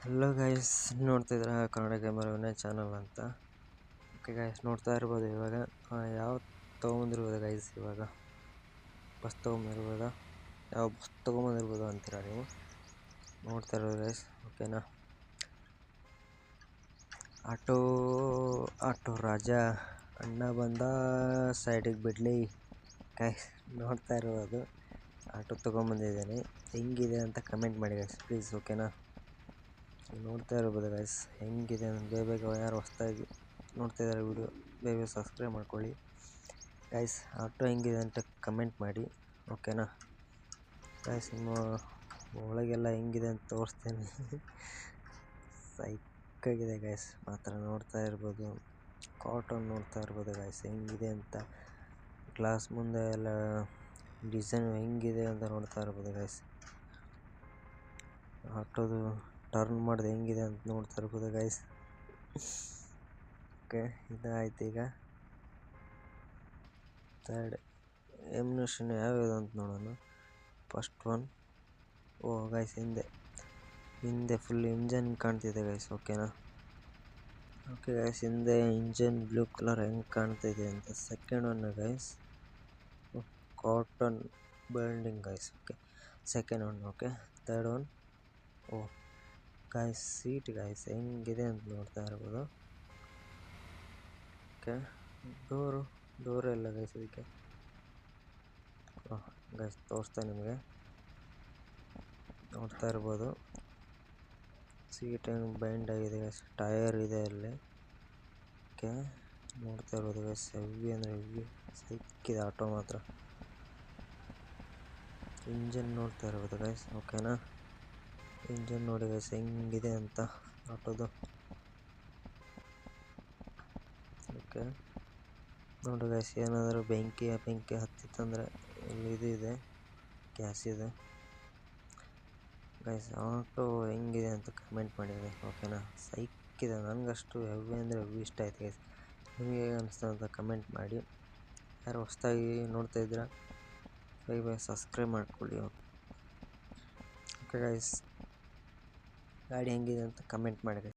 Hello guys, ನೋಡ್ತಿದ್ರ Kannada gamer Vinay channel ಅಂತ. Okay guys, ನೋಡ್ತಾ ಇರ್ಬೋದು ಇವಾಗ ಯಾವ ತೊಗೊಂಬಂದಿರ್ಬೋದು ಗೈಸ್. ಇವಾಗ ಬಸ್ ತೊಗೊಂಬಂದಿರ್ಬೋದ, ಯಾವ ಬಸ್ ತೊಗೊಂಬಂದಿರ್ಬೋದು ಅಂತೀರ ನೀವು. ನೋಡ್ತಾ ಇರ್ಬೋದು ಗೈಸ್. ಓಕೆನಾ, ಆಟೋ ರಾಜ ಅಣ್ಣ ಬಂದ ಸೈಡಿಗೆ ಬಿಡಲಿ ಗೈಸ್. ನೋಡ್ತಾ ಇರ್ಬೋದು ಆಟೋ ತೊಗೊಂಬಂದಿದ್ದೀನಿ. ಹೆಂಗಿದೆ ಅಂತ ಕಮೆಂಟ್ ಮಾಡಿ ಗೈಸ್ ಪ್ಲೀಸ್. ಓಕೆನಾ, ನೋಡ್ತಾ ಇರ್ಬೋದು ಗೈಸ್ ಹೆಂಗಿದೆ ಅಂತ. ಬೇಗ ಯಾರು ಹೊಸ್ದಾಗಿ ನೋಡ್ತಾ ಇದ್ದಾರೆ ವಿಡಿಯೋ, ಬೇಗ ಸಬ್ಸ್ಕ್ರೈಬ್ ಮಾಡ್ಕೊಳ್ಳಿ ಗೈಸ್. ಆಟೋ ಹೆಂಗಿದೆ ಅಂತ ಕಮೆಂಟ್ ಮಾಡಿ. ಓಕೆನಾ ಗೈಸ್, ನಿಮ್ಮ ಒಳಗೆಲ್ಲ ಹೆಂಗಿದೆ ಅಂತ ತೋರಿಸ್ತೇನೆ. ಸೈಕಾಗಿದೆ ಗೈಸ್ ಮಾತ್ರ. ನೋಡ್ತಾ ಇರ್ಬೋದು ಕಾಟನ್, ನೋಡ್ತಾ ಇರ್ಬೋದು ಗೈಸ್ ಹೆಂಗಿದೆ ಅಂತ. ಗ್ಲಾಸ್ ಮುಂದೆ ಎಲ್ಲ ಡಿಸೈನ್ ಹೆಂಗಿದೆ ಅಂತ ನೋಡ್ತಾ ಇರ್ಬೋದು ಗೈಸ್. ಆಟೋದು ಟರ್ನ್ ಮಾಡಿದೆ ಹೆಂಗಿದೆ ಅಂತ ನೋಡ್ತಾ ಇರ್ಬೋದು ಗೈಸ್. ಓಕೆ, ಇದಾಯ್ತು. ಈಗ ಥರ್ಡ್ ಎಮ್ಯುನೇಷನ್ ಯಾವ್ಯಾವುದು ಅಂತ ನೋಡೋಣ. ಫಸ್ಟ್ ಒನ್, ಓ ಗೈಸ್, ಹಿಂದೆ ಫುಲ್ ಇಂಜನ್ ಕಾಣ್ತಿದೆ ಗೈಸ್. ಓಕೆನಾ, ಓಕೆ ಗೈಸ್, ಹಿಂದೆ ಇಂಜನ್ ಬ್ಲೂ ಕಲರ್ ಹೆಂಗೆ ಕಾಣ್ತಿದೆ ಅಂತ. Second one guys, cotton binding guys. Okay, second one. Okay, third one, ಓ ಗೈಸ್ ಸೀಟ್ ಗೈಸ್ ಹೆಂಗಿದೆ ಅಂತ ನೋಡ್ತಾ ಇರ್ಬೋದು. ಓಕೆ, ಡೋರು ಎಲ್ಲ ಗೈಸ್ ಇದಕ್ಕೆ. ಗೈಸ್ ತೋರಿಸ್ತಾ ನಿಮಗೆ, ನೋಡ್ತಾ ಇರ್ಬೋದು ಸೀಟ್ ಹೆಂಗೆ ಬೈಂಡ್ ಆಗಿದೆ ಗೈಸ್. ಟಯರ್ ಇದೆ ಅಲ್ಲಿ. ಓಕೆ, ನೋಡ್ತಾ ಇರ್ಬೋದು ಗೈಸ್ ಹೆವಿ ಅಂದರೆ ಹೆವಿ ಸಿಕ್ಕಿದೆ ಆಟೋ ಮಾತ್ರ. ಇಂಜನ್ ನೋಡ್ತಾ ಇರ್ಬೋದು ಗೈಸ್. ಓಕೆನಾ, ಇಂಜನ್ ನೋಡಿ ಗೈಸ್ ಹೆಂಗಿದೆ ಅಂತ ಆಟೋದು. ಓಕೆ, ನೋಡಿ ಗೈಸ್, ಏನಾದರೂ ಬೆಂಕಿ ಹತ್ತಿತ್ತಂದರೆ ಇಲ್ಲಿ ಇದೆ, ಗ್ಯಾಸ್ ಇದೆ ಗೈಸ್. ಆಟೋ ಹೆಂಗಿದೆ ಅಂತ ಕಮೆಂಟ್ ಮಾಡಿ ಗೈಸ್. ಓಕೆನಾ, ಸೈಕ್ಕಿದೆ. ನನಗಷ್ಟು ಹೆವಿ ಅಂದರೆ ಹೆವಿ ಇಷ್ಟ ಆಯ್ತು ಗೈಸ್. ನಿಮಗೆ ಹೇಗೆ ಅನಿಸ್ತು ಅಂತ ಕಮೆಂಟ್ ಮಾಡಿ. ಯಾರು ಹೊಸ್ದಾಗಿ ನೋಡ್ತಾ ಇದ್ದೀರಾ ಬೇಗ ಸಬ್ಸ್ಕ್ರೈಬ್ ಮಾಡ್ಕೊಳ್ಳಿ. ಓಕೆ ಗೈಸ್, ಗಾಡಿ ಹೆಂಗಿದೆ ಅಂತ ಕಮೆಂಟ್ ಮಾಡಿ ಗೈಸ್.